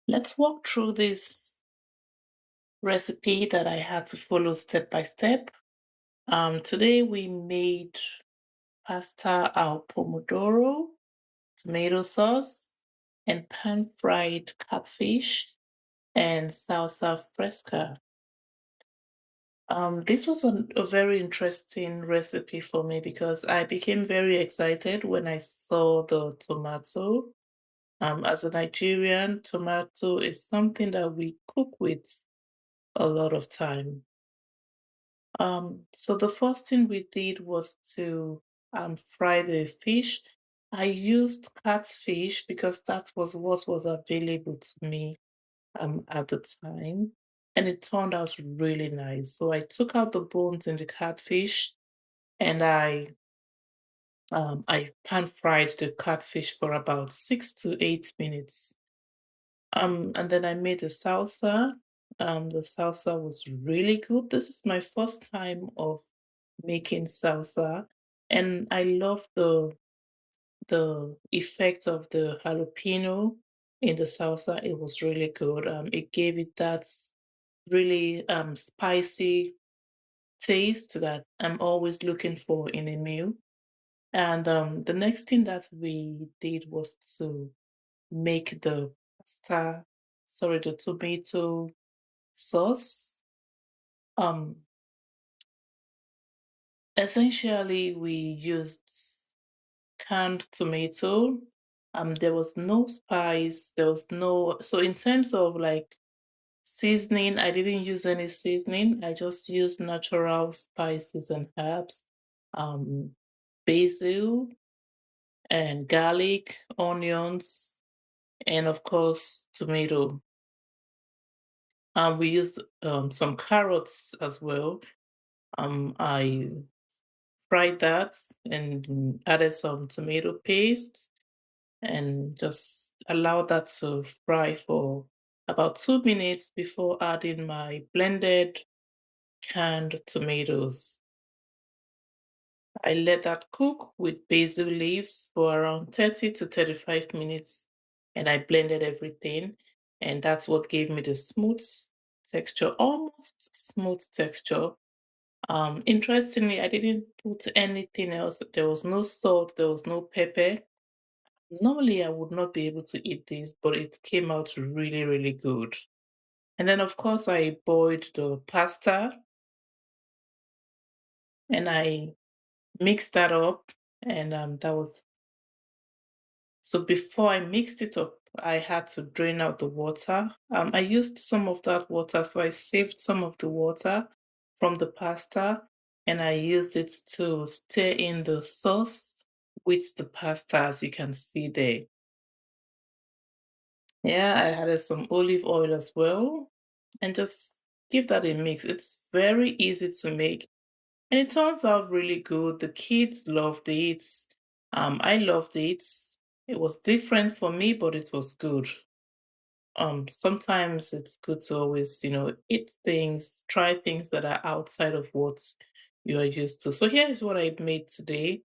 Let's walk through this recipe that I had to follow step by step. Today we made pasta al pomodoro, tomato sauce, and pan-fried catfish and salsa fresca. This was a very interesting recipe for me because I became very excited when I saw the tomato. As a Nigerian, tomato is something that we cook with a lot of time. So the first thing we did was to fry the fish. I used catfish because that was what was available to me at the time, and it turned out really nice. So I took out the bones in the catfish, and I pan fried the catfish for about 6 to 8 minutes. And then I made a salsa. The salsa was really good. This is my first time of making salsa, and I love the effect of the jalapeno in the salsa. It was really good. It gave it that really spicy taste that I'm always looking for in a meal. And the next thing that we did was to make the pasta, sorry, the tomato sauce. Um, Essentially, we used canned tomato. There was no spice. There was no. So in terms of like seasoning, I didn't use any seasoning. I just used natural spices and herbs, um, basil and garlic, onions, and of course tomato. We used some carrots as well. I fried that and added some tomato paste and just allowed that to fry for about 2 minutes before adding my blended canned tomatoes. I let that cook with basil leaves for around 30 to 35 minutes and I blended everything. And that's what gave me the smooth texture, almost smooth texture. Interestingly, I didn't put anything else. There was no salt, there was no pepper. Normally, I would not be able to eat this, but it came out really, really good. And then, of course, I boiled the pasta and I mixed that up. And that was so before I mixed it up, I had to drain out the water. I used some of that water, so I saved some of the water from the pasta and I used it to stir in the sauce with the pasta, as you can see there. Yeah, I added some olive oil as well and just give that a mix. It's very easy to make and it turns out really good. The kids loved it. I loved it. It was different for me, but it was good. Sometimes it's good to always, eat things, try things that are outside of what you are used to. So here is what I made today.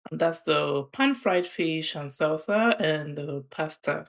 And that's the pan fried fish and salsa and the pasta.